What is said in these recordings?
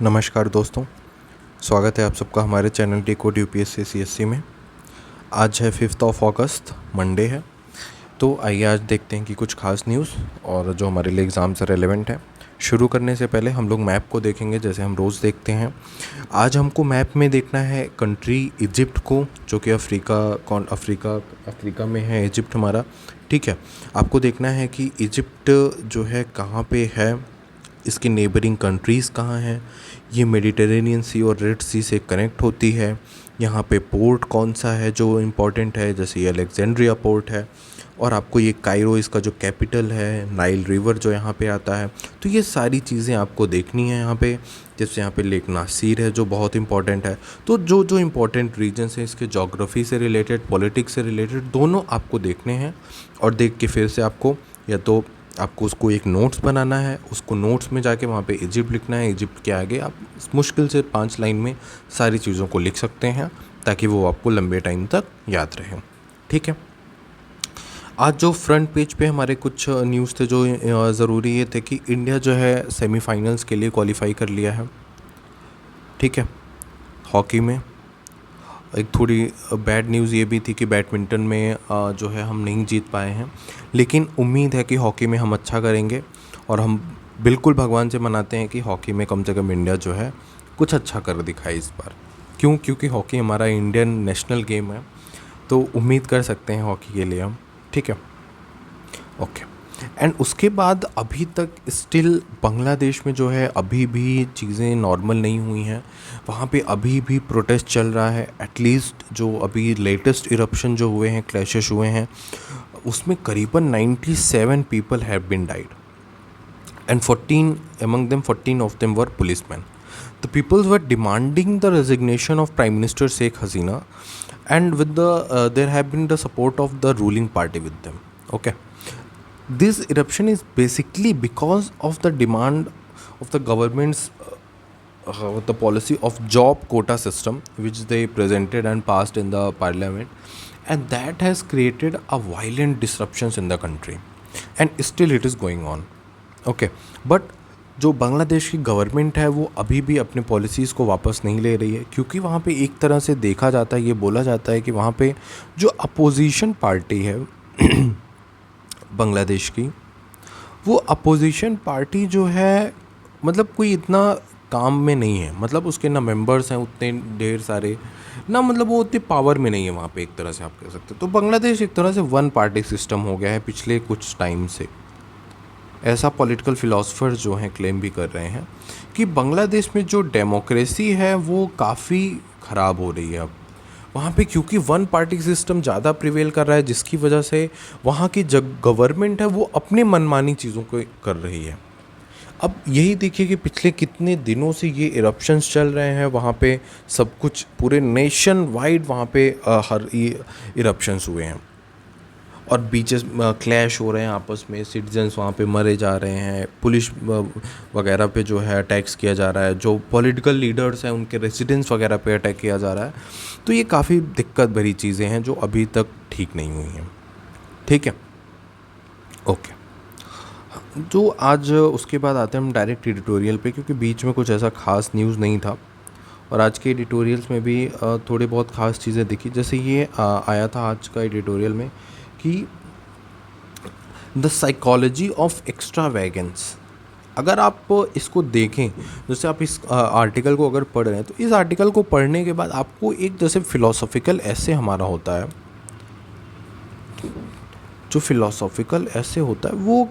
नमस्कार दोस्तों, स्वागत है आप सबका हमारे चैनल डिकोड यूपीएससी सीएससी में। आज है 5 अगस्त, मंडे है। तो आइए आज देखते हैं कि कुछ खास न्यूज़ और जो हमारे लिए एग्ज़ाम से रेलेवेंट है। शुरू करने से पहले हम लोग मैप को देखेंगे जैसे हम रोज़ देखते हैं। आज हमको मैप में देखना है कंट्री इजिप्ट को, जो कि अफ्रीका में है इजिप्ट हमारा। ठीक है, आपको देखना है कि इजिप्ट जो है कहाँ पे है, इसकी नेबरिंग कंट्रीज़ कहाँ हैं, ये मेडिटेरेनियन सी और रेड सी से कनेक्ट होती है। यहाँ पे पोर्ट कौन सा है जो इम्पोर्टेंट है, जैसे ये अलेक्जेंड्रिया पोर्ट है। और आपको ये कायरो इसका जो कैपिटल है, नाइल रिवर जो यहाँ पे आता है। तो ये सारी चीज़ें आपको देखनी है यहाँ पे। जैसे यहाँ पे लेक नासिर है जो बहुत इंपॉर्टेंट है। तो जो जो इम्पोर्टेंट रीजन्स हैं इसके जोग्राफ़ी से रिलेटेड, पॉलिटिक्स से रिलेटेड, दोनों आपको देखने हैं। और देख के फिर से आपको या तो आपको उसको एक नोट्स बनाना है, उसको नोट्स में जाके वहाँ पे इजिप्ट लिखना है। इजिप्ट के आगे आप मुश्किल से 5 लाइन में सारी चीज़ों को लिख सकते हैं ताकि वो आपको लंबे टाइम तक याद रहे। ठीक है, आज जो फ्रंट पेज पे हमारे कुछ न्यूज़ थे जो ज़रूरी ये थे कि इंडिया जो है सेमीफाइनल्स के लिए क्वालिफाई कर लिया है। ठीक है, हॉकी में एक थोड़ी बैड न्यूज़ ये भी थी कि बैडमिंटन में जो है हम नहीं जीत पाए हैं, लेकिन उम्मीद है कि हॉकी में हम अच्छा करेंगे। और हम बिल्कुल भगवान से मनाते हैं कि हॉकी में कम से कम इंडिया जो है कुछ अच्छा कर दिखाए इस बार। क्योंकि हॉकी हमारा इंडियन नेशनल गेम है, तो उम्मीद कर सकते हैं हॉकी के लिए हम। ठीक है, ओके। एंड उसके बाद अभी तक स्टिल बांग्लादेश में जो है अभी भी चीज़ें नॉर्मल नहीं हुई हैं। वहाँ पे अभी भी प्रोटेस्ट चल रहा है। एटलीस्ट जो अभी लेटेस्ट इरप्शन जो हुए हैं, क्लैशेस हुए हैं, उसमें करीबन 97 people have been died and 14 of them were policemen. The people were demanding the resignation of Prime Minister Sheikh Hasina, and with there have been the support of the ruling party with them. Okay, this eruption is basically because of the demand of the government's the policy of job quota system which they presented and passed in the parliament, and that has created a violent disruptions in the country, and still it is going on. Okay, but जो बांग्लादेश की government है वो अभी भी अपने policies को वापस नहीं ले रही है, क्योंकि वहाँ पे एक तरह से देखा जाता है, ये बोला जाता है कि वहाँ पे जो अपोजिशन पार्टी है बांग्लादेश की, वो अपोजिशन पार्टी जो है मतलब कोई इतना काम में नहीं है। मतलब उसके ना मेंबर्स हैं उतने ढेर सारे, ना मतलब वो उतनी पावर में नहीं है वहाँ पे, एक तरह से आप कह सकते हो। तो बांग्लादेश एक तरह से वन पार्टी सिस्टम हो गया है पिछले कुछ टाइम से। ऐसा पॉलिटिकल फिलोसफर्स जो हैं क्लेम भी कर रहे हैं कि बांग्लादेश में जो डेमोक्रेसी है वो काफ़ी ख़राब हो रही है अब वहाँ पे, क्योंकि वन पार्टी सिस्टम ज़्यादा प्रिवेल कर रहा है, जिसकी वजह से वहाँ की जो गवर्नमेंट है वो अपने मनमानी चीज़ों को कर रही है। अब यही देखिए कि पिछले कितने दिनों से ये इरप्शंस चल रहे हैं वहाँ पे, सब कुछ पूरे नेशन वाइड वहाँ पे हर ये इरप्शंस हुए हैं और बीचेस क्लैश हो रहे हैं आपस में, सिटीजन्स वहाँ पे मरे जा रहे हैं, पुलिस वगैरह पे जो है अटैक्स किया जा रहा है, जो पॉलिटिकल लीडर्स हैं उनके रेजिडेंस वगैरह पे अटैक किया जा रहा है। तो ये काफ़ी दिक्कत भरी चीज़ें हैं जो अभी तक ठीक नहीं हुई हैं। ठीक है, ओके। जो आज उसके बाद आते हैं हम डायरेक्ट एडिटोरियल पे, क्योंकि बीच में कुछ ऐसा खास न्यूज़ नहीं था और आज के एडिटोरियल्स में भी थोड़ी बहुत ख़ास चीज़ें दिखी। जैसे ये आया था आज का एडिटोरियल में कि the psychology of extra wagons. अगर आप इसको देखें, जैसे आप इस आर्टिकल को अगर पढ़ रहे हैं, तो इस आर्टिकल को पढ़ने के बाद आपको एक जैसे फिलोसॉफिकल ऐसे हमारा होता है, जो फिलोसॉफिकल ऐसे होता है वो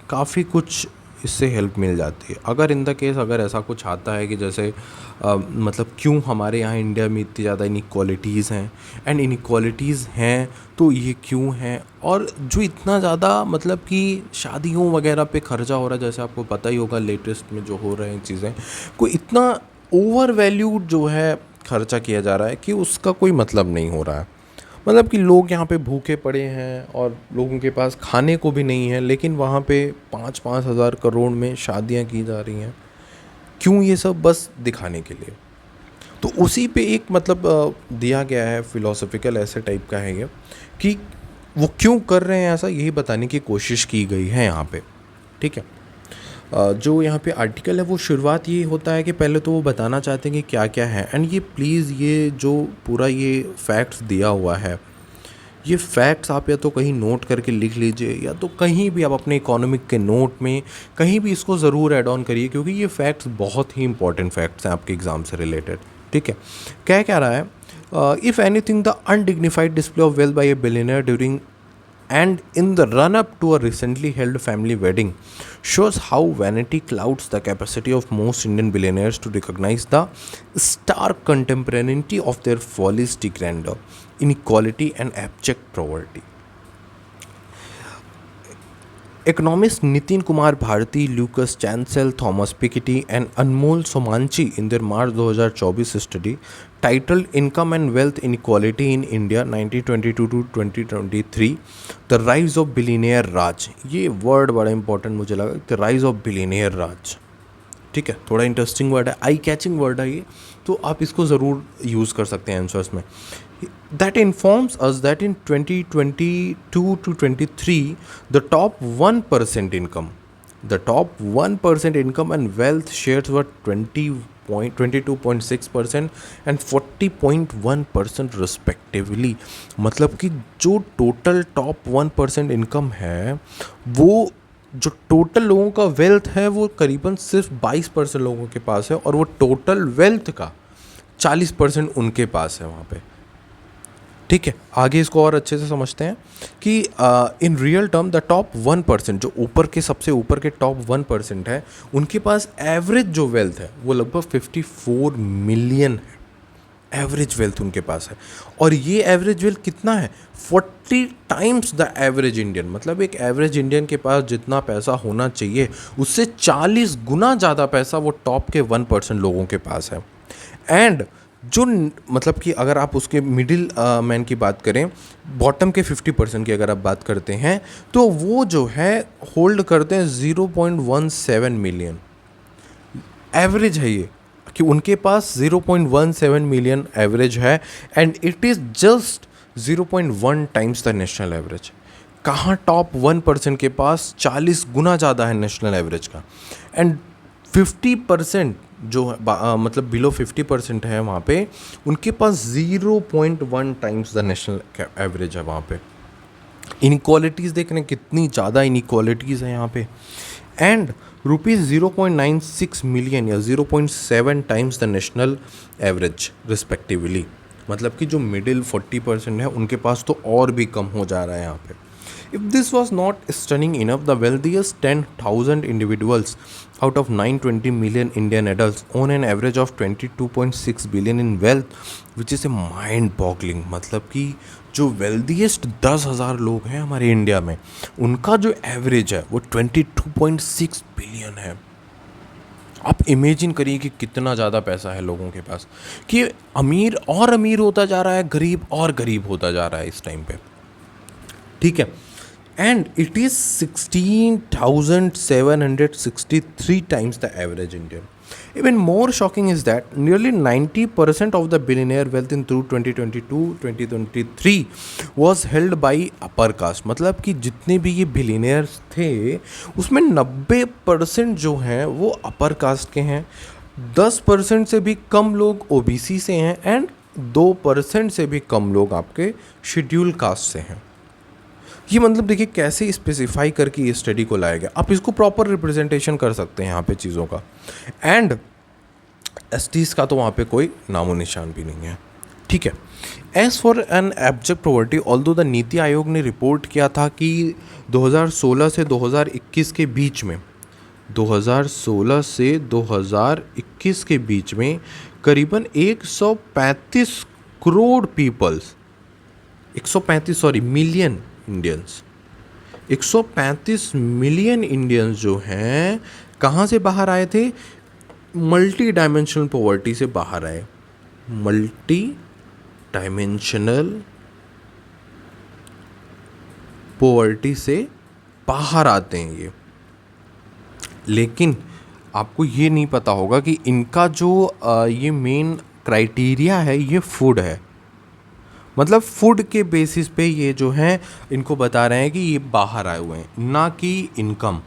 काफ़ी कुछ इससे हेल्प मिल जाती है। अगर इन द केस अगर ऐसा कुछ आता है कि जैसे मतलब क्यों हमारे यहाँ इंडिया में इतनी ज़्यादा इनइक्वालिटीज़ हैं, एंड इनइक्वालिटीज़ हैं तो ये क्यों हैं, और जो इतना ज़्यादा मतलब कि शादियों वगैरह पे खर्चा हो रहा है, जैसे आपको पता ही होगा लेटेस्ट में जो हो रहे हैं चीज़ें, कोई इतना ओवर वैल्यूड जो है खर्चा किया जा रहा है कि उसका कोई मतलब नहीं हो रहा है। मतलब कि लोग यहाँ पे भूखे पड़े हैं और लोगों के पास खाने को भी नहीं है, लेकिन वहाँ पे 5-5 हज़ार करोड़ में शादियाँ की जा रही हैं। क्यों? ये सब बस दिखाने के लिए। तो उसी पे एक मतलब दिया गया है, फिलोसॉफिकल ऐसे टाइप का है ये, कि वो क्यों कर रहे हैं ऐसा, यही बताने की कोशिश की गई है यहाँ पे। ठीक है, जो यहाँ पे आर्टिकल है वो शुरुआत ये होता है कि पहले तो वो बताना चाहते हैं कि क्या क्या है, एंड ये प्लीज़ ये जो पूरा ये फैक्ट्स दिया हुआ है, ये फैक्ट्स आप या तो कहीं नोट करके लिख लीजिए या तो कहीं भी आप अपने इकोनॉमिक के नोट में कहीं भी इसको ज़रूर ऐड ऑन करिए, क्योंकि ये फैक्ट्स बहुत ही इंपॉर्टेंट फैक्ट्स हैं आपके एग्ज़ाम से रिलेटेड। ठीक है, क्या रहा है, if anything the undignified display of wealth by A billionaire during and in the run up to a recently held family wedding shows how vanity clouds the capacity of most Indian billionaires to recognize the stark contemporaneity of their follies, grandeur, inequality, and abject poverty. Economists Nitin Kumar Bharti, Lucas Chancel, Thomas Piketty, and Anmol Somanchi in their March 2024 study titled Income and Wealth Inequality in India 1922 to 2023, The Rise of Billionaire Raj. ये word बड़ा important मुझे लगा, the rise of billionaire राज। ठीक है, थोड़ा interesting word है, eye catching word है ये, तो आप इसको ज़रूर यूज़ कर सकते हैं आंसर्स में। That informs us that in 2022 to 23, the top 1% income and wealth shares were 22.6% and 40.1% respectively। मतलब कि जो टोटल टॉप 1% इनकम है, वो जो टोटल लोगों का वेल्थ है वो करीबन सिर्फ 22% लोगों के पास है, और वो टोटल वेल्थ का 40% उनके पास है वहाँ पे। ठीक है, आगे इसको और अच्छे से समझते हैं कि in real term the top 1%, जो ऊपर के सबसे ऊपर के टॉप 1% है, उनके पास एवरेज जो वेल्थ है वो लगभग 54 मिलियन है। एवरेज वेल्थ उनके पास है, और ये एवरेज वेल्थ कितना है, 40 टाइम्स द एवरेज इंडियन। मतलब एक एवरेज इंडियन के पास जितना पैसा होना चाहिए उससे 40 गुना ज़्यादा पैसा वो टॉप के 1% लोगों के पास है। एंड जो मतलब कि अगर आप उसके मिडिल मैन की बात करें, बॉटम के 50% की अगर आप बात करते हैं, तो वो जो है होल्ड करते हैं 0.17 मिलियन। एवरेज है ये कि उनके पास 0.17 मिलियन एवरेज है, and it is just 0.1 times the national average. कहाँ टॉप 1% के पास 40 गुना ज़्यादा है नेशनल एवरेज का, एंड 50% जो मतलब बिलो 50% है वहाँ पे, उनके पास 0.1 टाइम्स द नेशनल एवरेज है वहाँ पे। इनक्वालिटीज़ देख रहे हैं कितनी ज़्यादा इनक्वालिटीज़ है यहाँ पे, एंड ₹0.96 मिलियन या 0.7 times the national average respectively. मतलब कि जो मिडिल 40% है उनके पास तो और भी कम हो जा रहा है यहाँ पे। If this was not stunning enough, the wealthiest 10,000 individuals out of 920 million Indian adults own an average of 22.6 billion in wealth, which is a mind-boggling। मतलब कि जो wealthiest 10,000 लोग हैं हमारे इंडिया में, उनका जो एवरेज है वो 22.6 बिलियन है। आप इमेजिन करिए कि कितना ज़्यादा पैसा है लोगों के पास, कि अमीर और अमीर होता जा रहा है, गरीब और गरीब होता जा रहा है इस टाइम पे। ठीक है, and it is 16,763 times the average Indian. Even more shocking is that nearly 90% of the billionaire wealth in through 2022-2023 was held by upper caste। मतलब कि जितने भी ये बिलियनियर्स थे उसमें 90% जो हैं वो अपर कास्ट के हैं, 10% से भी कम लोग ओबीसी से हैं, एंड 2% से भी कम लोग आपके शेड्यूल कास्ट से हैं। ये मतलब देखिए कैसे स्पेसिफाई करके ये स्टडी को लाया गया। आप इसको प्रॉपर रिप्रेजेंटेशन कर सकते हैं यहाँ पे चीज़ों का, एंड एसटीज़ का तो वहाँ पे कोई नामो निशान भी नहीं है। ठीक है, as for an abject poverty, although the NITI Aayog ने रिपोर्ट किया था कि 2016 से 2021 के बीच में, 2016 से 2021 के बीच में करीबन 135 crore peoples, 135 million Indians, 135 million Indians जो हैं कहाँ से बाहर आए थे, मल्टी डायमेंशनल पॉवर्टी से बाहर आए। मल्टी डायमेंशनल पॉवर्टी से बाहर आते हैं ये। लेकिन आपको ये नहीं पता होगा कि इनका जो ये मेन क्राइटेरिया है ये फूड है। मतलब फूड के बेसिस पे ये जो हैं इनको बता रहे हैं कि ये बाहर आए हुए हैं, ना कि इनकम।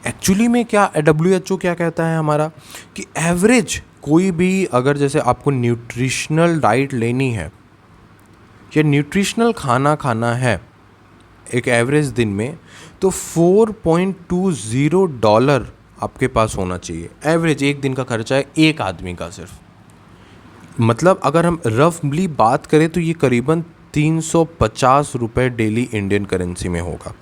एक्चुअली में क्या WHO क्या कहता है हमारा, कि एवरेज कोई भी अगर जैसे आपको न्यूट्रिशनल डाइट लेनी है या न्यूट्रिशनल खाना खाना है एक एवरेज दिन में, तो $4.20 आपके पास होना चाहिए। एवरेज एक दिन का खर्चा है एक आदमी का सिर्फ। मतलब अगर हम रफली बात करें तो ये करीबन 350 रुपये डेली इंडियन करेंसी में होगा।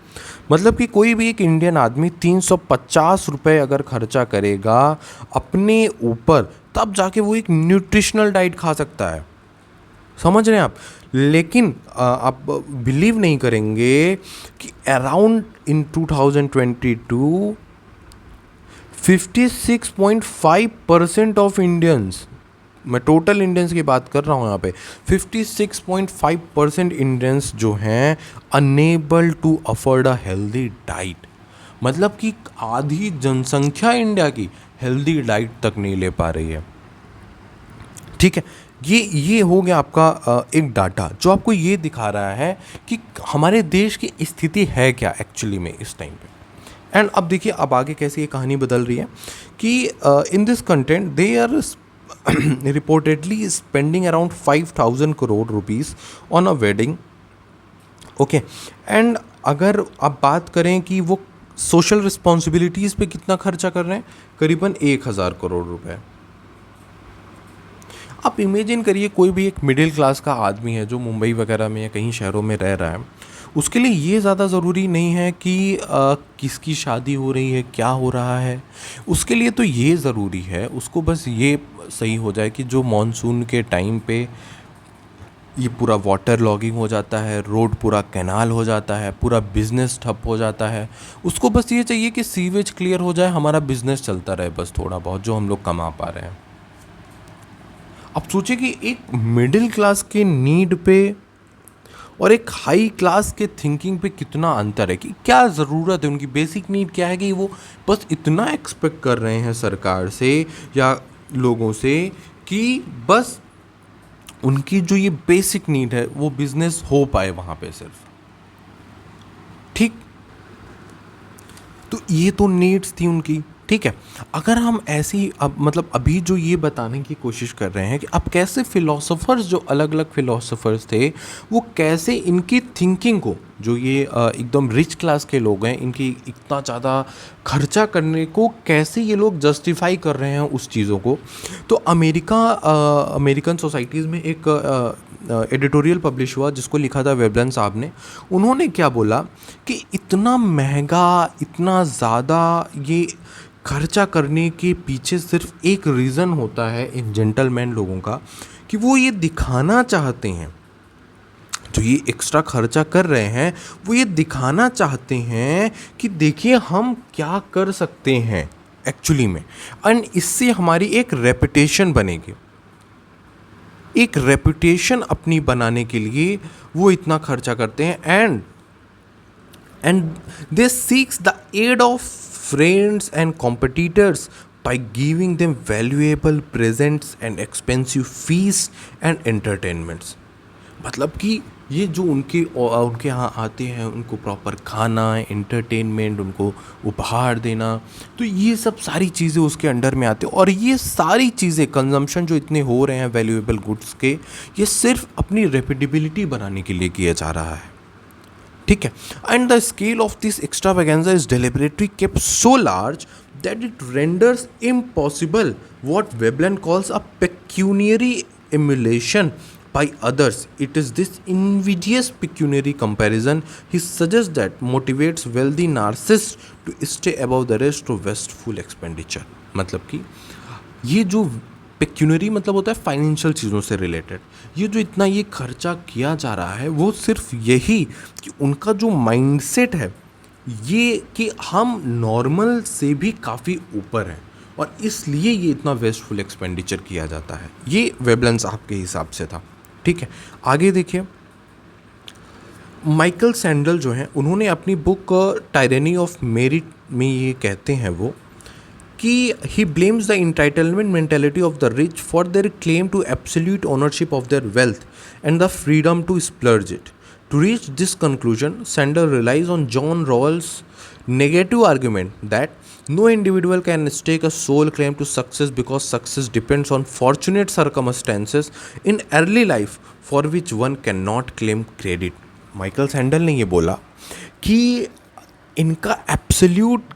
मतलब कि कोई भी एक इंडियन आदमी 350 रुपये अगर खर्चा करेगा अपने ऊपर, तब जाके वो एक न्यूट्रिशनल डाइट खा सकता है। समझ रहे हैं आप? लेकिन आप बिलीव नहीं करेंगे कि अराउंड इन 2022 56.5% ऑफ इंडियंस, मैं टोटल इंडियंस की बात कर रहा हूँ यहाँ पे, 56.5% इंडियंस जो हैं unable to afford a healthy diet. मतलब कि आधी जनसंख्या इंडिया की हेल्दी डाइट तक नहीं ले पा रही है। ठीक है, ये हो गया आपका एक डाटा जो आपको ये दिखा रहा है कि हमारे देश की स्थिति है क्या एक्चुअली में इस टाइम पे। एंड अब देखिए अब आगे कैसे ये कहानी बदल रही है कि in this content they are reportedly spending around 5,000 crore rupees on a wedding. Okay, and अगर आप बात करें कि वो सोशल रिस्पॉन्सिबिलिटीज़ पे कितना खर्चा कर रहे हैं, करीबन 1,000 करोड़ रुपए। आप इमेजिन करिए कोई भी एक मिडिल क्लास का आदमी है जो मुंबई वगैरह में या कहीं शहरों में रह रहा है, उसके लिए ये ज़्यादा ज़रूरी नहीं है कि किसकी शादी हो रही है, क्या हो रहा है। उसके लिए तो ये ज़रूरी है, उसको बस ये सही हो जाए कि जो मॉनसून के टाइम पे ये पूरा वाटर लॉगिंग हो जाता है, रोड पूरा कैनाल हो जाता है, पूरा बिज़नेस ठप हो जाता है, उसको बस ये चाहिए कि सीवेज क्लियर हो जाए, हमारा बिज़नेस चलता रहे बस थोड़ा बहुत जो हम लोग कमा पा रहे हैं। अब सोचिए कि एक मिडिल क्लास के नीड पे और एक हाई क्लास के थिंकिंग पे कितना अंतर है, कि क्या ज़रूरत है, उनकी बेसिक नीड क्या है कि वो बस इतना एक्सपेक्ट कर रहे हैं सरकार से या लोगों से कि बस उनकी जो ये बेसिक नीड है वो बिजनेस हो पाए वहाँ पे सिर्फ। ठीक, तो ये तो नीड्स थी उनकी। ठीक है, अगर हम ऐसी अब मतलब अभी जो ये बताने की कोशिश कर रहे हैं कि अब कैसे फिलोसोफर्स, जो अलग अलग फिलोसोफर्स थे, वो कैसे इनकी थिंकिंग को, जो ये एकदम रिच क्लास के लोग हैं, इनकी इतना ज़्यादा खर्चा करने को कैसे ये लोग जस्टिफाई कर रहे हैं उस चीज़ों को। तो अमेरिकन सोसाइटीज़ में एक एडिटोरियल पब्लिश हुआ जिसको लिखा था वेबलन साहब ने। उन्होंने क्या बोला कि इतना महंगा, इतना ज़्यादा ये खर्चा करने के पीछे सिर्फ एक रीज़न होता है इन जेंटलमैन लोगों का, कि वो ये दिखाना चाहते हैं, जो ये एक्स्ट्रा खर्चा कर रहे हैं वो ये दिखाना चाहते हैं कि देखिए हम क्या कर सकते हैं एक्चुअली में, एंड इससे हमारी एक रेपुटेशन बनेगी। एक रेपुटेशन अपनी बनाने के लिए वो इतना खर्चा करते हैं, and they seeks the aid of friends and competitors by giving them valuable presents and expensive feasts and entertainments। मतलब कि ये जो उनके यहाँ आते हैं, उनको प्रॉपर खाना, एंटरटेनमेंट, उनको उपहार देना, तो ये सब सारी चीज़ें उसके अंडर में आते हैं। और ये सारी चीज़ें कंजम्पशन जो इतने हो रहे हैं वैल्यूएबल गुड्स के, ये सिर्फ अपनी रेपुटेबिलिटी बनाने के लिए किया जा रहा है। ठीक है, and the scale of this extravaganza is deliberately kept so large that it renders impossible what Veblen calls a pecuniary emulation by others. It is this invidious pecuniary comparison he suggests that motivates wealthy narcissists to stay above the rest to wasteful expenditure। मतलब कि ये जो pecuniary मतलब होता है financial चीज़ों से related, ये जो इतना ये खर्चा किया जा रहा है वो सिर्फ यही कि उनका जो माइंडसेट है ये कि हम नॉर्मल से भी काफ़ी ऊपर हैं और इसलिए ये इतना वेस्टफुल एक्सपेंडिचर किया जाता है। ये वेबलन साहब के हिसाब से था। ठीक है, आगे देखिए, माइकल सैंडल जो हैं उन्होंने अपनी बुक टायरेनी ऑफ मेरिट में ये कहते हैं वो कि he blames the entitlement mentality of the rich for their claim to absolute ownership of their wealth and the freedom to splurge it. To reach this conclusion, Sandel relies on John Rawls' negative argument that no individual can stake a sole claim to success because success depends on fortunate circumstances in early life for which one can not claim credit. Michael Sandel ने ये बोला कि इनका absolute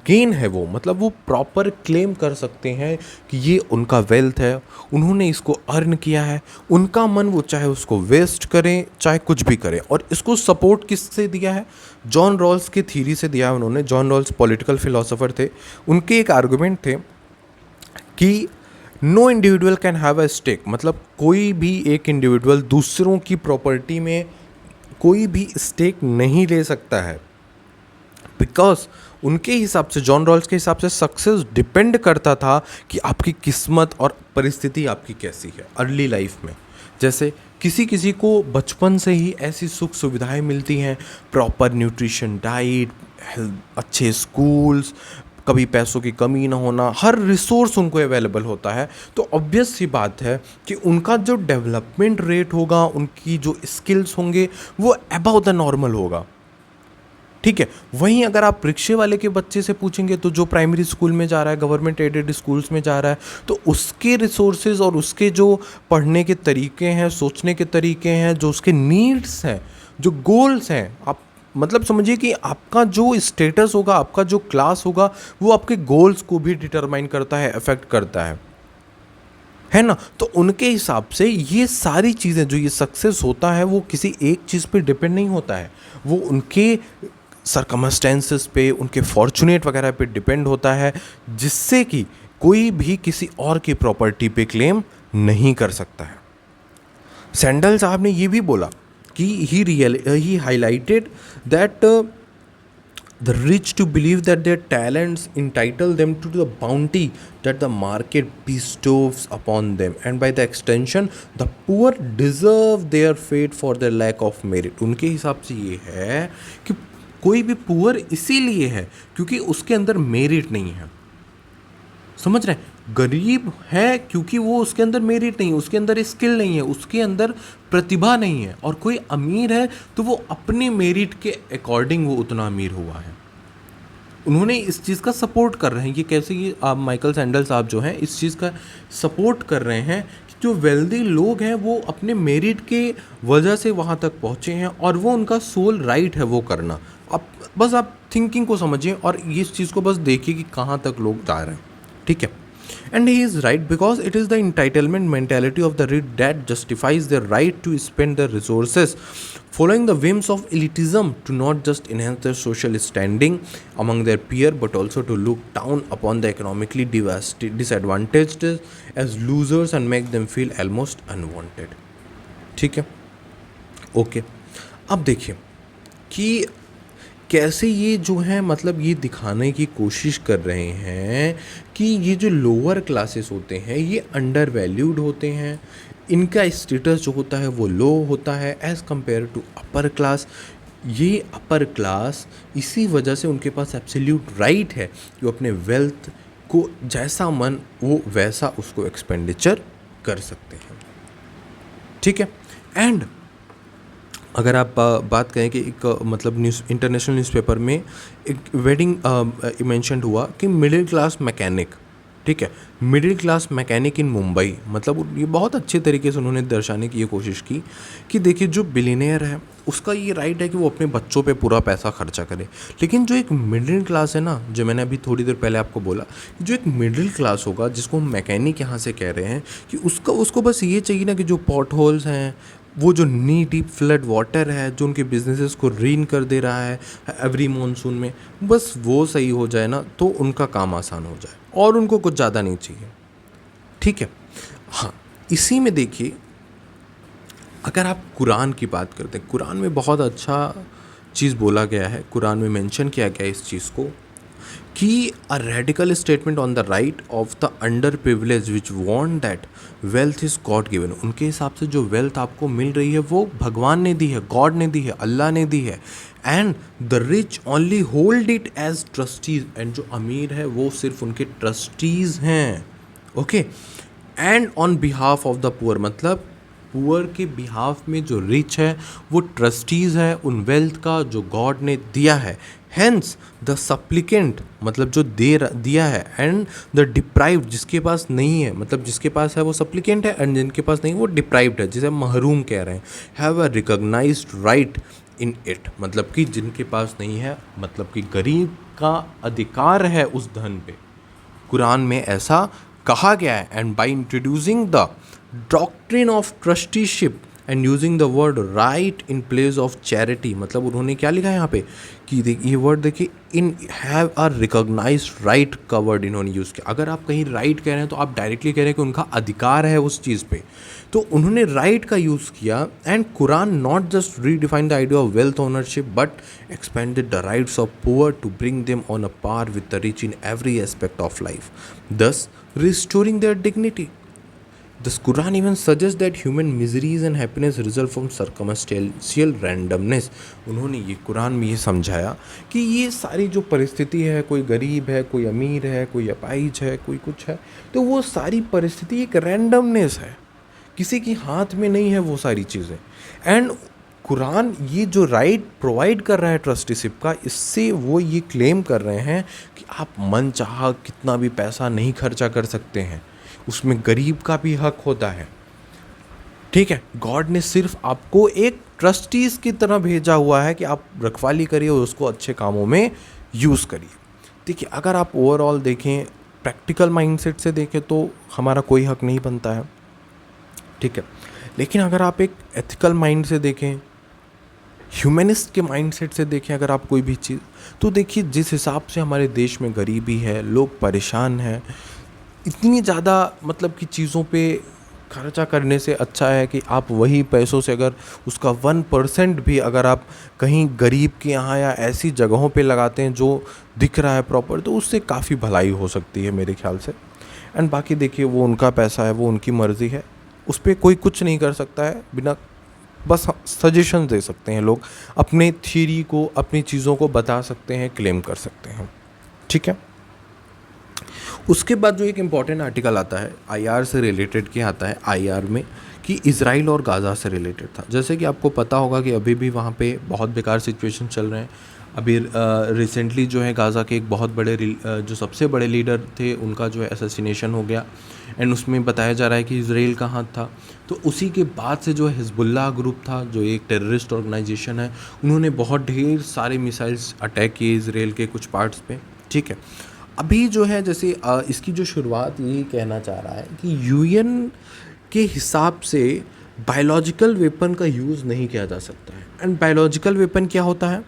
gain है वो, मतलब वो proper claim कर सकते हैं कि ये उनका वेल्थ है, उन्होंने इसको अर्न किया है, उनका मन वो चाहे उसको वेस्ट करें चाहे कुछ भी करें। और इसको सपोर्ट किससे दिया है? जॉन रॉल्स की थ्योरी से दिया है उन्होंने। जॉन रॉल्स पॉलिटिकल फिलोसोफर थे, उनके एक आर्गुमेंट थे कि no individual can have a stake, मतलब कोई भी एक इंडिविजुअल दूसरों की प्रॉपर्टी में कोई भी स्टेक नहीं ले सकता है, बिकॉज उनके हिसाब से, जॉन रॉल्स के हिसाब से सक्सेस डिपेंड करता था कि आपकी किस्मत और परिस्थिति आपकी कैसी है अर्ली लाइफ में। जैसे किसी किसी को बचपन से ही ऐसी सुख सुविधाएं मिलती हैं, प्रॉपर न्यूट्रिशन डाइट, अच्छे स्कूल्स, कभी पैसों की कमी ना होना, हर रिसोर्स उनको अवेलेबल होता है, तो ऑब्वियस सी बात है कि उनका जो डेवलपमेंट रेट होगा, उनकी जो स्किल्स होंगे वो अबव द नॉर्मल होगा। ठीक है, वहीं अगर आप रिक्शे वाले के बच्चे से पूछेंगे तो जो प्राइमरी स्कूल में जा रहा है, गवर्नमेंट एडेड स्कूल्स में जा रहा है, तो उसके रिसोर्सेज और उसके जो पढ़ने के तरीके हैं, सोचने के तरीके हैं, जो उसके नीड्स हैं, जो गोल्स हैं, आप मतलब समझिए कि आपका जो स्टेटस होगा, आपका जो क्लास होगा, वो आपके गोल्स को भी डिटरमाइन करता है, अफेक्ट करता है ना। तो उनके हिसाब से ये सारी चीज़ें, जो ये सक्सेस होता है, वो किसी एक चीज़ पे डिपेंड नहीं होता है, वो उनके सरकमस्टेंसेस पे, उनके फॉर्चुनेट वगैरह पे डिपेंड होता है, जिससे कि कोई भी किसी और की प्रॉपर्टी पे क्लेम नहीं कर सकता है। सैंडल साहब ने ये भी बोला कि he highlighted that the rich to believe that their talents entitle them to the bounty that the market bestows upon them, and by the extension the poor deserve their fate for their lack of merit। उनके हिसाब से ये है कि कोई भी poor इसीलिए है क्योंकि उसके अंदर मेरिट नहीं है। समझ रहे हैं? गरीब है क्योंकि वो उसके अंदर मेरिट नहीं है, उसके अंदर स्किल नहीं है, उसके अंदर प्रतिभा नहीं है। और कोई अमीर है तो वो अपने मेरिट के अकॉर्डिंग वो उतना अमीर हुआ है। उन्होंने इस चीज़ का सपोर्ट कर रहे हैं। ये कैसे, ये आप माइकल सैंडल साहब जो हैं इस चीज़ का सपोर्ट कर रहे हैं कि जो वेल्दी लोग हैं वो अपने मेरिट के वजह से वहाँ तक पहुँचे हैं और वो उनका सोल राइट है वो करना। आप थिंकिंग को समझिए और इस चीज़ को बस देखिए कि कहाँ तक लोग जा रहे हैं। ठीक है, and he is right because it is the entitlement mentality of the rich that justifies their right to spend their resources following the whims of elitism to not just enhance their social standing among their peer but also to look down upon the economically disadvantaged as losers and make them feel almost unwanted। ठीक है, okay. अब देखिए कि कैसे ये जो है, मतलब ये दिखाने की कोशिश कर रहे हैं कि ये जो लोअर क्लासेस होते हैं ये अंडर वैल्यूड होते हैं, इनका स्टेटस जो होता है वो लो होता है as compare to upper class. ये अपर क्लास इसी वजह से उनके पास एब्सोल्यूट राइट है कि वो अपने वेल्थ को जैसा मन वो वैसा उसको एक्सपेंडिचर कर सकते हैं। ठीक है, एंड अगर आप बात करें कि एक मतलब इंटरनेशनल न्यूज़पेपर में एक वेडिंग मेंशन हुआ कि मिडिल क्लास मैकेनिक, ठीक है, मिडिल क्लास मैकेनिक इन मुंबई, मतलब ये बहुत अच्छे तरीके से उन्होंने दर्शाने की ये कोशिश की कि देखिए जो बिलियनियर है उसका ये राइट है कि वो अपने बच्चों पे पूरा पैसा खर्चा करे, लेकिन जो एक मिडिल क्लास है ना, जो मैंने अभी थोड़ी देर पहले आपको बोला, जो एक मिडिल क्लास होगा जिसको हम मैकेनिक यहाँ से कह रहे हैं कि उसको बस ये चाहिए ना कि जो पॉट होल्स हैं, वो जो नी डीप फ्लड वाटर है जो उनके बिजनेसेस को रीन कर दे रहा है एवरी मॉनसून में, बस वो सही हो जाए ना तो उनका काम आसान हो जाए और उनको कुछ ज़्यादा नहीं चाहिए। ठीक है, हाँ, इसी में देखिए अगर आप कुरान की बात करते हैं, कुरान में बहुत अच्छा चीज़ बोला गया है, कुरान में मेंशन किया गया है इस चीज़ को कि अ radical statement on the right of the under privilege which want that wealth is God given. उनके हिसाब से जो वेल्थ आपको मिल रही है वो भगवान ने दी है, गॉड ने दी है, अल्लाह ने दी है, and the rich only hold it as trustees, एंड जो अमीर है वो सिर्फ उनके ट्रस्टीज़ हैं। Okay, and on behalf of the poor, मतलब पुअर के बिहाफ में जो रिच है वो ट्रस्टीज़ है उन वेल्थ का जो गॉड ने दिया है। हैंस द सप्लिकेंट मतलब जो दिया है, एंड द डिप्राइव्ड जिसके पास नहीं है, मतलब जिसके पास है वो सप्लिकेंट है, एंड जिनके पास नहीं वो डिप्राइव्ड है, जिसे महरूम कह रहे हैं, have a recognised right in it, मतलब कि जिनके पास नहीं है मतलब कि गरीब का अधिकार है उस धन पे, कुरान में ऐसा कहा गया है। And by introducing the doctrine of trusteeship and using the word right in place of charity, मतलब उन्होंने क्या लिखा है यहाँ पे कि ये वर्ड देखिए, इन हैव अ रिकॉग्नाइज्ड राइट का वर्ड इन्होंने यूज़ किया। अगर आप कहीं राइट कह रहे हैं तो आप डायरेक्टली कह रहे हैं कि उनका अधिकार है उस चीज़ पे, तो उन्होंने राइट का यूज़ किया। And Quran not just redefine the idea of wealth ownership but expanded the rights of poor to bring them on a par with the rich in every aspect of life, thus restoring their dignity. The Quran even suggests that human miseries and happiness result from circumstantial randomness. उन्होंने ये कुरान में ये समझाया कि ये सारी जो परिस्थिति है, कोई गरीब है, कोई अमीर है, कोई अपाहिज है, कोई कुछ है, तो वो सारी परिस्थिति एक रैंडमनेस है, किसी के हाथ में नहीं है वो सारी चीज़ें। एंड कुरान ये जो राइट प्रोवाइड कर रहा है ट्रस्टीशिप का, इससे वो ये क्लेम कर रहे हैं कि आप मन चाहा कितना भी पैसा नहीं खर्चा कर सकते हैं, उसमें गरीब का भी हक होता है। ठीक है, गॉड ने सिर्फ आपको एक ट्रस्टीज़ की तरह भेजा हुआ है कि आप रखवाली करिए और उसको अच्छे कामों में यूज़ करिए। देखिए, अगर आप ओवरऑल देखें, प्रैक्टिकल माइंडसेट से देखें तो हमारा कोई हक नहीं बनता है, ठीक है। लेकिन अगर आप एक एथिकल माइंड से देखें, ह्यूमनिस्ट के माइंडसेट से देखें अगर आप कोई भी चीज़, तो देखिए जिस हिसाब से हमारे देश में गरीबी है, लोग परेशान हैं, इतनी ज़्यादा मतलब कि चीज़ों पे खर्चा करने से अच्छा है कि आप वही पैसों से अगर उसका 1% भी अगर आप कहीं गरीब के यहाँ या ऐसी जगहों पे लगाते हैं जो दिख रहा है प्रॉपर, तो उससे काफ़ी भलाई हो सकती है मेरे ख्याल से। एंड बाकी देखिए, वो उनका पैसा है, वो उनकी मर्ज़ी है, उस पर कोई कुछ नहीं कर सकता है, बिना बस सजेशन दे सकते हैं लोग, अपने थ्योरी को, अपनी चीज़ों को बता सकते हैं, क्लेम कर सकते हैं, ठीक है। उसके बाद जो एक इम्पॉर्टेंट आर्टिकल आता है आईआर से रिलेटेड, क्या आता है आईआर में कि इज़राइल और गाज़ा से रिलेटेड था। जैसे कि आपको पता होगा कि अभी भी वहाँ पे बहुत बेकार सिचुएशन चल रहे हैं। अभी रिसेंटली जो है गाज़ा के एक बहुत बड़े जो सबसे बड़े लीडर थे उनका जो है असैसिनेशन हो गया, एंड उसमें बताया जा रहा है कि इज़राइल का हाथ था। तो उसी के बाद से जो हिजबुल्लाह ग्रुप था, जो एक टेररिस्ट ऑर्गेनाइजेशन है, उन्होंने बहुत ढेर सारे मिसाइल्स अटैक किए इज़राइल के कुछ पार्ट्स पे, ठीक है। अभी जो है जैसे इसकी जो शुरुआत यही कहना चाह रहा है कि यूएन के हिसाब से बायोलॉजिकल वेपन का यूज़ नहीं किया जा सकता है। एंड बायोलॉजिकल वेपन क्या होता है?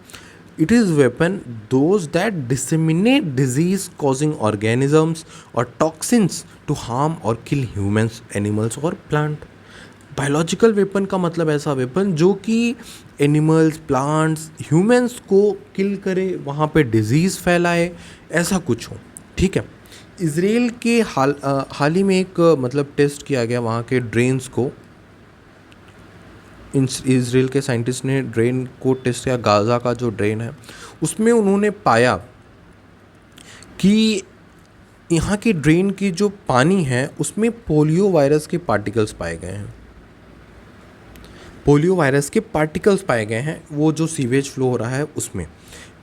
It is weapon those that disseminate disease causing organisms or toxins to harm or kill humans, animals or plant. Biological weapon का मतलब ऐसा वेपन जो कि एनिमल्स, प्लांट्स, ह्यूमंस को किल करे, वहाँ पे डिजीज़ फैलाए, ऐसा कुछ हो, ठीक है। इज़राइल के हाल ही में एक मतलब टेस्ट किया गया वहाँ के ड्रेन्स को, इज़राइल के साइंटिस्ट ने ड्रेन को टेस्ट किया, गाज़ा का जो ड्रेन है उसमें उन्होंने पाया कि यहाँ की ड्रेन की जो पानी है उसमें पोलियो वायरस के पार्टिकल्स पाए गए हैं। पोलियो वायरस के पार्टिकल्स पाए गए हैं वो जो सीवेज फ्लो हो रहा है उसमें।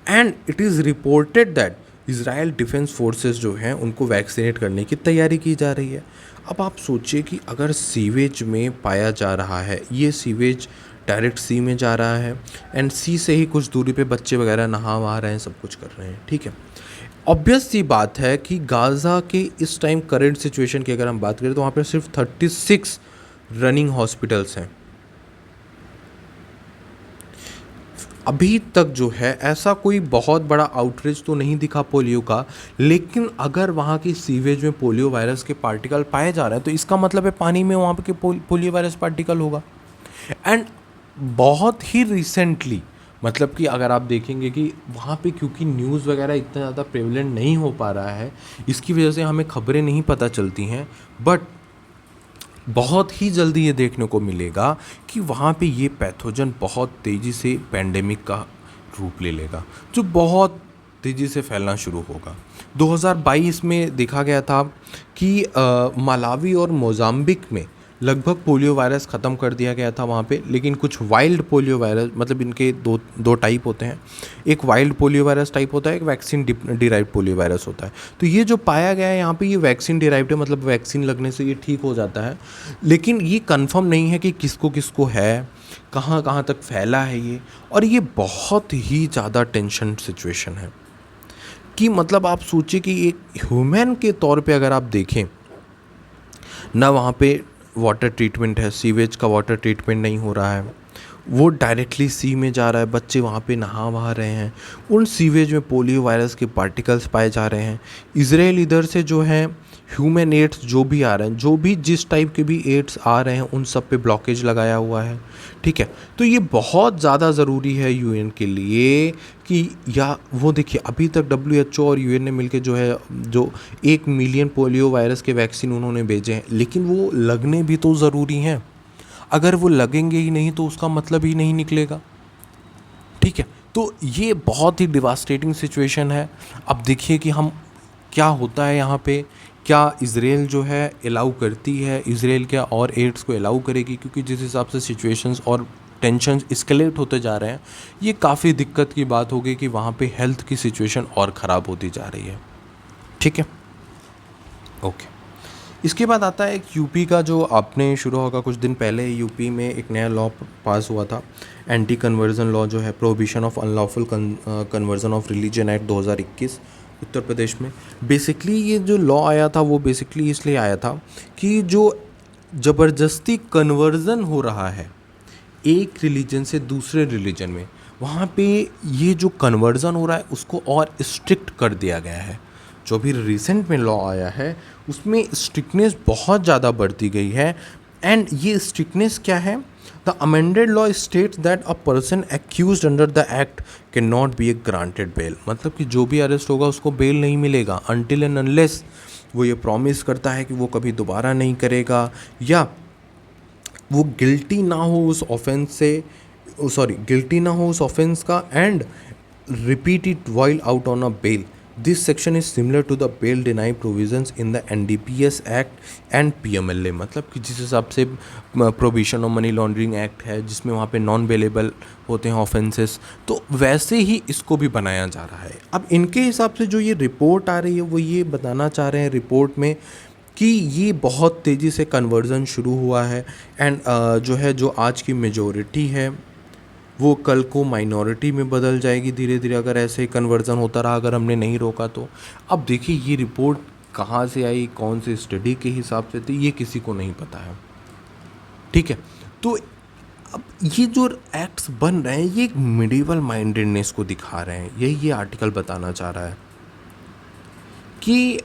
And it is reported that Israel defence forces जो हैं उनको वैक्सीनेट करने की तैयारी की जा रही है। अब आप सोचिए कि अगर सीवेज में पाया जा रहा है, ये सीवेज डायरेक्ट सी में जा रहा है, एंड सी से ही कुछ दूरी पे बच्चे वगैरह नहा वहा रहे हैं, सब कुछ कर रहे हैं, ठीक है। ऑब्वियस सी बात है कि गाज़ा के इस टाइम करंट सिचुएशन की अगर हम बात करें तो वहाँ पे सिर्फ 36 रनिंग हॉस्पिटल्स हैं। अभी तक जो है ऐसा कोई बहुत बड़ा आउटरीच तो नहीं दिखा पोलियो का, लेकिन अगर वहाँ की सीवेज में पोलियो वायरस के पार्टिकल पाए जा रहे हैं तो इसका मतलब है पानी में वहाँ पे पोलियो वायरस पार्टिकल होगा। एंड बहुत ही रिसेंटली, मतलब कि अगर आप देखेंगे कि वहाँ पे क्योंकि न्यूज़ वगैरह इतना ज़्यादा प्रेवलेंट नहीं हो पा रहा है, इसकी वजह से हमें खबरें नहीं पता चलती हैं, बट बहुत ही जल्दी ये देखने को मिलेगा कि वहाँ पे ये पैथोजन बहुत तेज़ी से पैंडेमिक का रूप ले लेगा, जो बहुत तेज़ी से फैलना शुरू होगा। 2022 में देखा गया था कि मलावी और मोज़ाम्बिक में लगभग पोलियो वायरस ख़त्म कर दिया गया था वहाँ पे, लेकिन कुछ वाइल्ड पोलियो वायरस, मतलब इनके दो दो टाइप होते हैं, एक वाइल्ड पोलियो वायरस टाइप होता है, एक वैक्सीन डिराइव्ड पोलियो वायरस होता है। तो ये जो पाया गया है यहाँ पे ये वैक्सीन डिराइव्ड है, मतलब वैक्सीन लगने से ये ठीक हो जाता है, लेकिन ये कंफर्म नहीं है कि किसको किसको है, कहाँ कहाँ तक फैला है ये। और ये बहुत ही ज़्यादा टेंशन सिचुएशन है कि मतलब आप सोचिए कि एक ह्यूमन के तौर पे अगर आप देखें ना, वहाँ पे वाटर ट्रीटमेंट है, सीवेज का वाटर ट्रीटमेंट नहीं हो रहा है, वो डायरेक्टली सी में जा रहा है, बच्चे वहाँ पे नहा वहा रहे हैं, उन सीवेज में पोलियो वायरस के पार्टिकल्स पाए जा रहे हैं। इजराइल इधर से जो है ह्यूमन एड्स जो भी आ रहे हैं, जो भी जिस टाइप के भी एड्स आ रहे हैं उन सब पे ब्लॉकेज लगाया हुआ है। ठीक है, तो ये बहुत ज़्यादा ज़रूरी है यूएन के लिए कि, या वो देखिए अभी तक WHO और यूएन ने मिलके जो है जो 1 मिलियन पोलियो वायरस के वैक्सीन उन्होंने भेजे हैं, लेकिन वो लगने भी तो ज़रूरी हैं। अगर वो लगेंगे ही नहीं तो उसका मतलब ही नहीं निकलेगा। ठीक है, तो ये बहुत ही डिवास्टेटिंग सिचुएशन है। अब देखिए कि हम क्या होता है यहाँ पे, क्या इज़राइल जो है अलाउ करती है, इज़राइल क्या और एड्स को अलाउ करेगी, क्योंकि जिस हिसाब से सिचुएशंस और टेंशन्स इस्केलेट होते जा रहे हैं, ये काफ़ी दिक्कत की बात होगी कि वहाँ पे हेल्थ की सिचुएशन और ख़राब होती जा रही है। ठीक है, ओके। इसके बाद आता है एक यूपी का, जो आपने शुरू होगा कुछ दिन पहले यूपी में एक नया लॉ पास हुआ था, एंटी कन्वर्जन लॉ जो है, prohibition of unlawful conversion of religion act 2021 Uttar Pradesh में। बेसिकली ये जो लॉ आया था वो बेसिकली इसलिए आया था कि जो ज़बरदस्ती कन्वर्जन हो रहा है एक रिलीजन से दूसरे रिलीजन में, वहाँ पे ये जो कन्वर्जन हो रहा है उसको और स्ट्रिक्ट कर दिया गया है। जो भी रिसेंट में लॉ आया है उसमें स्ट्रिक्टनेस बहुत ज़्यादा बढ़ती गई है। एंड ये स्ट्रिक्टनेस क्या है, the amended law states that a person accused under the act can not be a granted bail, मतलब कि जो भी अरेस्ट होगा उसको बेल नहीं मिलेगा अनटिल एंड अनलेस वो ये प्रॉमिस करता है कि वो कभी दोबारा नहीं करेगा, या वो गिल्टी ना हो उस ऑफेंस से, गिल्टी ना हो उस ऑफेंस का, and repeat it while out on a bail. This section is similar to the bail deny provisions in the NDPS act and PMLA, मतलब कि जिस हिसाब से prohibition of money laundering act है जिसमें वहाँ पे नॉन बेलेबल होते हैं ऑफेंसेस, तो वैसे ही इसको भी बनाया जा रहा है। अब इनके हिसाब से जो ये रिपोर्ट आ रही है वो ये बताना चाह रहे हैं रिपोर्ट में कि ये बहुत तेज़ी से कन्वर्जन शुरू हुआ है, एंड जो है जो आज की मेजॉरिटी है वो कल को माइनॉरिटी में बदल जाएगी धीरे धीरे, अगर ऐसे ही कन्वर्जन होता रहा, अगर हमने नहीं रोका तो। अब देखिए ये रिपोर्ट कहाँ से आई, कौन से स्टडी के हिसाब से थी, ये किसी को नहीं पता है। ठीक है, तो अब ये जो एक्ट्स बन रहे हैं ये एक मिडिवल माइंडेडनेस को दिखा रहे हैं, यही ये आर्टिकल बताना चाह रहा है कि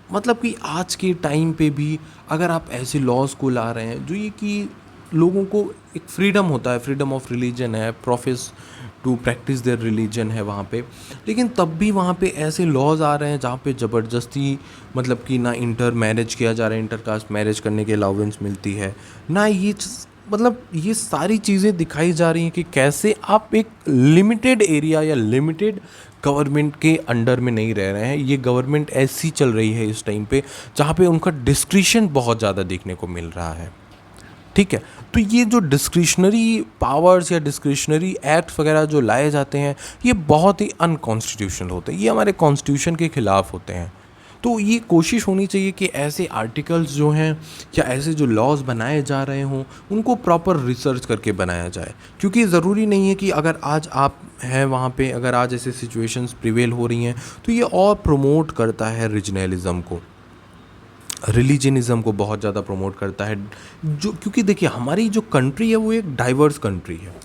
मतलब कि आज के टाइम पे भी अगर आप ऐसे लॉज को ला रहे हैं जो ये कि लोगों को एक फ्रीडम होता है, फ्रीडम ऑफ रिलीजन है, profess to practise their religion है वहाँ पे, लेकिन तब भी वहाँ पे ऐसे लॉज आ रहे हैं जहाँ पे ज़बरदस्ती मतलब कि ना इंटर मैरिज किया जा रहा है, इंटर कास्ट मैरिज करने के अलाउंस मिलती है ना, ये मतलब ये सारी चीज़ें दिखाई जा रही हैं कि कैसे आप एक लिमिटेड एरिया या लिमिटेड गवर्नमेंट के अंडर में नहीं रह रहे हैं। ये गवर्नमेंट ऐसी चल रही है इस टाइम पे जहाँ पे उनका डिस्क्रिशन बहुत ज़्यादा देखने को मिल रहा है। ठीक है, तो ये जो डिस्क्रिशनरी पावर्स या डिस्क्रिशनरी एक्ट्स वगैरह जो लाए जाते हैं ये बहुत ही अनकॉन्स्टिट्यूशनल होते हैं, ये हमारे कॉन्स्टिट्यूशन के ख़िलाफ़ होते हैं। तो ये कोशिश होनी चाहिए कि ऐसे आर्टिकल्स जो हैं या ऐसे जो लॉज बनाए जा रहे हों उनको प्रॉपर रिसर्च करके बनाया जाए, क्योंकि ज़रूरी नहीं है कि अगर आज आप हैं वहाँ पे, अगर आज ऐसे सिचुएशंस प्रिवेल हो रही हैं तो ये और प्रमोट करता है रीजनलिज़म को, रिलीजनिज़म को बहुत ज़्यादा प्रमोट करता है। जो क्योंकि देखिए हमारी जो कंट्री है वो एक डाइवर्स कंट्री है।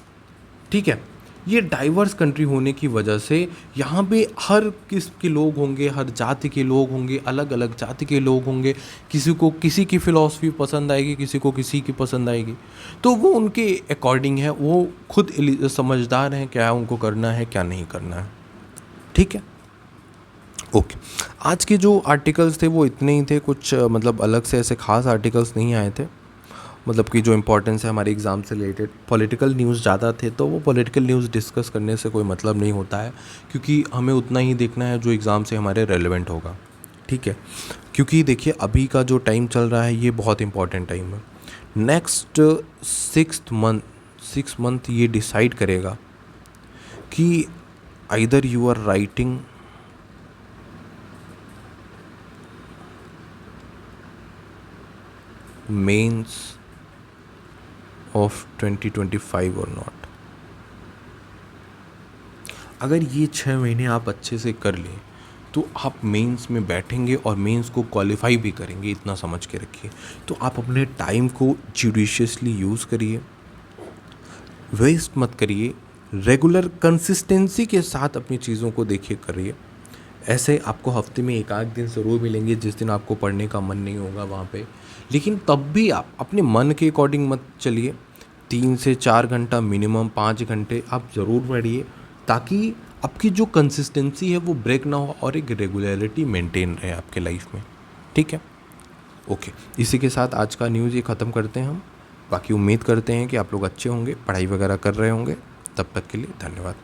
ठीक है, ये डाइवर्स कंट्री होने की वजह से यहाँ पे हर किस्म के लोग होंगे, हर जाति के लोग होंगे, अलग अलग जाति के लोग होंगे, किसी को किसी की फ़िलॉसफी पसंद आएगी, किसी को किसी की पसंद आएगी, तो वो उनके अकॉर्डिंग है, वो खुद समझदार हैं क्या उनको करना है क्या नहीं करना है। ठीक है, ओके। आज के जो आर्टिकल्स थे वो इतने ही थे, कुछ मतलब अलग से ऐसे ख़ास आर्टिकल्स नहीं आए थे, मतलब कि जो इम्पोर्टेंस है हमारे एग्ज़ाम से रिलेटेड। पॉलिटिकल न्यूज़ ज़्यादा थे तो वो पॉलिटिकल न्यूज़ डिस्कस करने से कोई मतलब नहीं होता है, क्योंकि हमें उतना ही देखना है जो एग्ज़ाम से हमारे रेलेवेंट होगा। ठीक है, क्योंकि देखिए अभी का जो टाइम चल रहा है ये बहुत इंपॉर्टेंट टाइम है। नेक्स्ट 6 मंथ ये डिसाइड करेगा कि either you are writing mains of 2025 और नॉट। अगर ये 6 महीने आप अच्छे से कर लें तो आप मेंस में बैठेंगे और मेंस को क्वालिफाई भी करेंगे, इतना समझ के रखिए। तो आप अपने टाइम को जुडिशियसली यूज़ करिए, वेस्ट मत करिए, रेगुलर कंसिस्टेंसी के साथ अपनी चीज़ों को देखिए करिए। ऐसे आपको हफ्ते में एक आध दिन ज़रूर मिलेंगे जिस दिन आपको पढ़ने का मन नहीं होगा वहाँ पे, लेकिन तब भी आप अपने मन के अकॉर्डिंग मत चलिए। 3 से 4 घंटा मिनिमम 5 घंटे आप ज़रूर पढ़िए, ताकि आपकी जो कंसिस्टेंसी है वो ब्रेक ना हो और एक रेगुलरिटी मेंटेन रहे आपके लाइफ में। ठीक है, ओके। इसी के साथ आज का न्यूज़ ये ख़त्म करते हैं हम। बाकी उम्मीद करते हैं कि आप लोग अच्छे होंगे, पढ़ाई वगैरह कर रहे होंगे। तब तक के लिए धन्यवाद।